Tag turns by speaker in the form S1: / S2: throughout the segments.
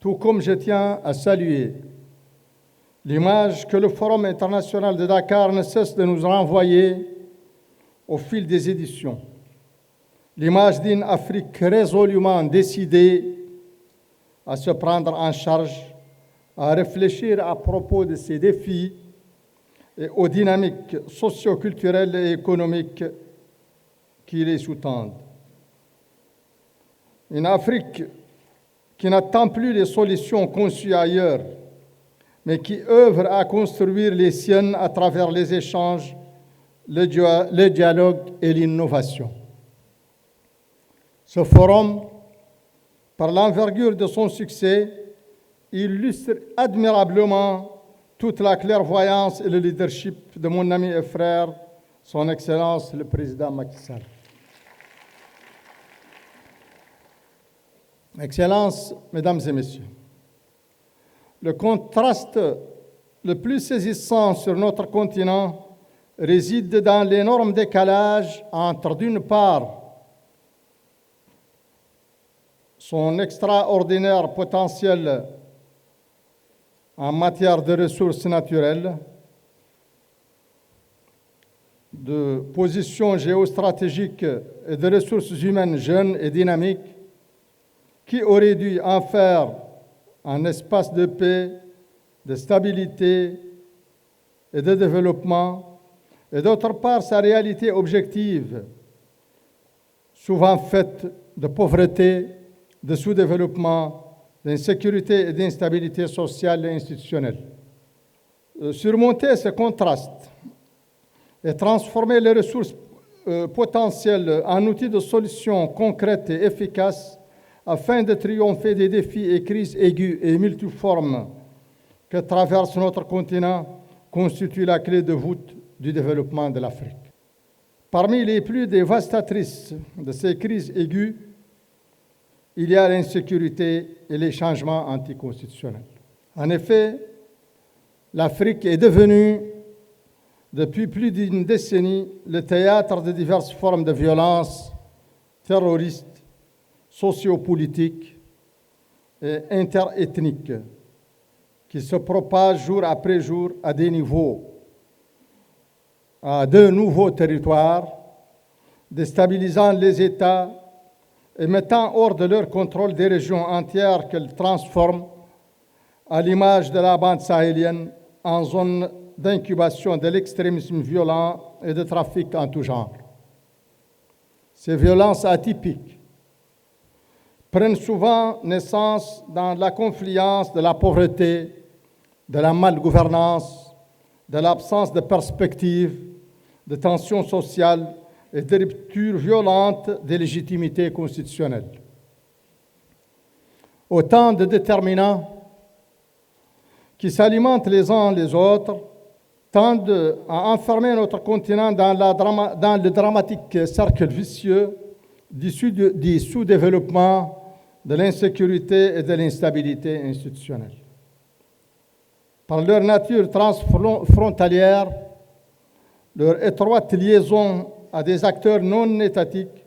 S1: tout comme je tiens à saluer l'image que le Forum international de Dakar ne cesse de nous renvoyer au fil des éditions. L'image d'une Afrique résolument décidée à se prendre en charge, à réfléchir à propos de ses défis et aux dynamiques socio-culturelles et économiques qui les sous-tendent. Une Afrique qui n'attend plus les solutions conçues ailleurs, mais qui œuvre à construire les siennes à travers les échanges, le dialogue et l'innovation. Ce forum, par l'envergure de son succès, illustre admirablement toute la clairvoyance et le leadership de mon ami et frère, son Excellence le Président Macky Sall. Excellences, Mesdames et Messieurs, le contraste le plus saisissant sur notre continent réside dans l'énorme décalage entre, d'une part, son extraordinaire potentiel en matière de ressources naturelles, de position géostratégique et de ressources humaines jeunes et dynamiques, qui aurait dû en faire un espace de paix, de stabilité et de développement, et d'autre part sa réalité objective, souvent faite de pauvreté, de sous-développement, d'insécurité et d'instabilité sociale et institutionnelle. Surmonter ce contraste et transformer les ressources potentielles en outils de solutions concrètes et efficaces afin de triompher des défis et crises aiguës et multiformes que traverse notre continent constitue la clé de voûte du développement de l'Afrique. Parmi les plus dévastatrices de ces crises aiguës, il y a l'insécurité et les changements anticonstitutionnels. En effet, l'Afrique est devenue, depuis plus d'une décennie, le théâtre de diverses formes de violence terroristes, sociopolitiques et interethniques qui se propagent jour après jour à des niveaux, à de nouveaux territoires, déstabilisant les États et mettant hors de leur contrôle des régions entières qu'elles transforment, à l'image de la bande sahélienne, en zone d'incubation de l'extrémisme violent et de trafic en tout genre. Ces violences atypiques prennent souvent naissance dans la confluence de la pauvreté, de la malgouvernance, de l'absence de perspectives, de tensions sociales et de ruptures violentes des légitimités constitutionnelles. Autant de déterminants qui s'alimentent les uns les autres, tendent à enfermer notre continent dans le dramatique cercle vicieux du sous-développement, de l'insécurité et de l'instabilité institutionnelle. Par leur nature transfrontalière, leur étroite liaison à des acteurs non étatiques,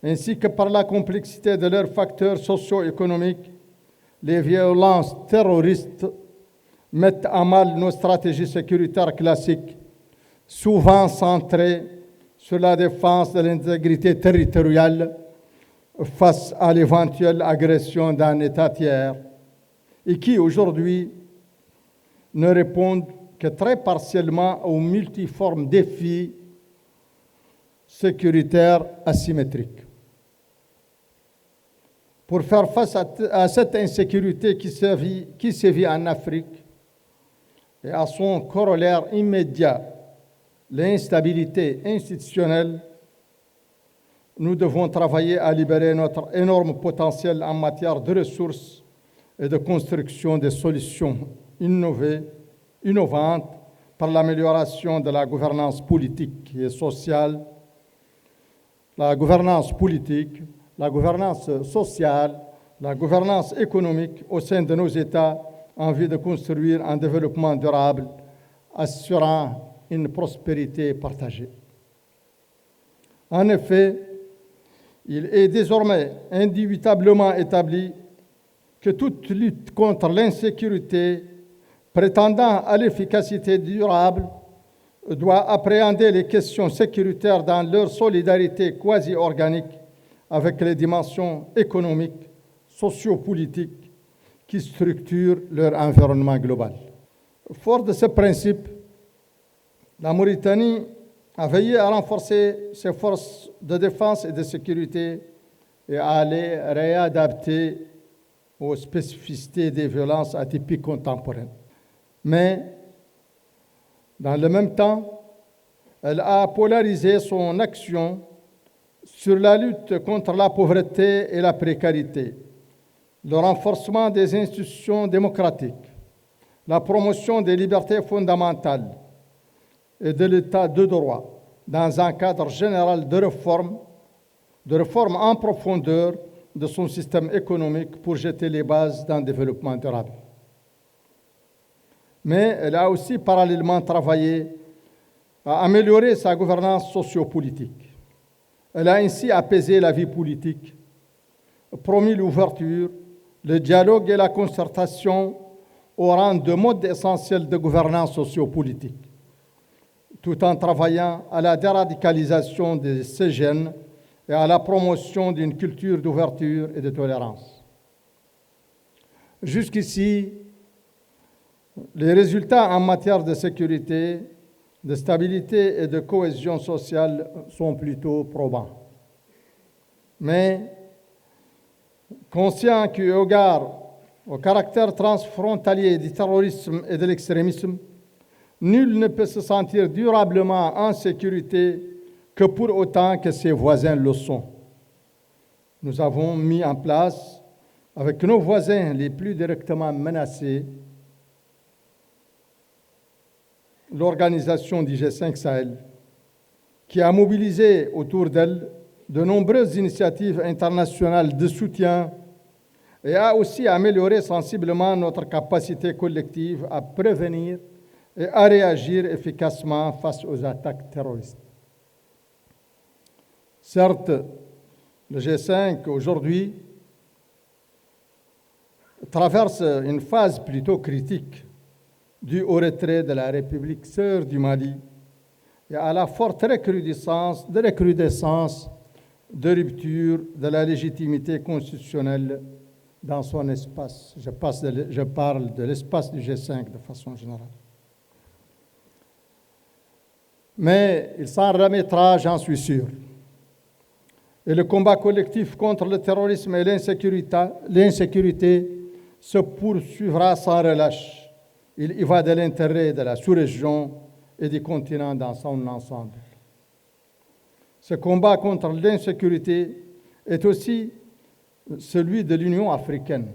S1: ainsi que par la complexité de leurs facteurs socio-économiques, les violences terroristes mettent à mal nos stratégies sécuritaires classiques, souvent centrées sur la défense de l'intégrité territoriale face à l'éventuelle agression d'un État tiers, et qui aujourd'hui ne répondent que très partiellement aux multiformes défis sécuritaires asymétriques. Pour faire face à cette insécurité qui sévit en Afrique et à son corollaire immédiat, l'instabilité institutionnelle, nous devons travailler à libérer notre énorme potentiel en matière de ressources et de construction des solutions innovantes par l'amélioration de la gouvernance politique et sociale, la gouvernance politique, la gouvernance sociale, la gouvernance économique au sein de nos États en vue de construire un développement durable assurant une prospérité partagée. En effet, il est désormais indubitablement établi que toute lutte contre l'insécurité prétendant à l'efficacité durable doit appréhender les questions sécuritaires dans leur solidarité quasi-organique avec les dimensions économiques, sociopolitiques qui structurent leur environnement global. Fort de ce principe, la Mauritanie a veillé à renforcer ses forces de défense et de sécurité et à les réadapter aux spécificités des violences atypiques contemporaines. Mais, dans le même temps, elle a polarisé son action sur la lutte contre la pauvreté et la précarité, le renforcement des institutions démocratiques, la promotion des libertés fondamentales et de l'état de droit dans un cadre général de réforme en profondeur de son système économique pour jeter les bases d'un développement durable. Mais elle a aussi parallèlement travaillé à améliorer sa gouvernance sociopolitique. Elle a ainsi apaisé la vie politique, promis l'ouverture, le dialogue et la concertation au rang de mode essentiel de gouvernance sociopolitique, tout en travaillant à la déradicalisation de ces jeunes et à la promotion d'une culture d'ouverture et de tolérance. Jusqu'ici, les résultats en matière de sécurité, de stabilité et de cohésion sociale sont plutôt probants. Mais, conscient qu'au égard au caractère transfrontalier du terrorisme et de l'extrémisme, nul ne peut se sentir durablement en sécurité que pour autant que ses voisins le sont. Nous avons mis en place, avec nos voisins les plus directement menacés, l'organisation du G5 Sahel, qui a mobilisé autour d'elle de nombreuses initiatives internationales de soutien et a aussi amélioré sensiblement notre capacité collective à prévenir et à réagir efficacement face aux attaques terroristes. Certes, le G5 aujourd'hui traverse une phase plutôt critique due au retrait de la République sœur du Mali et à la forte recrudescence de rupture de la légitimité constitutionnelle dans son espace. Je parle de l'espace du G5 de façon générale. Mais il s'en remettra, j'en suis sûr. Et le combat collectif contre le terrorisme et l'insécurité se poursuivra sans relâche. Il y va de l'intérêt de la sous-région et du continent dans son ensemble. Ce combat contre l'insécurité est aussi celui de l'Union africaine,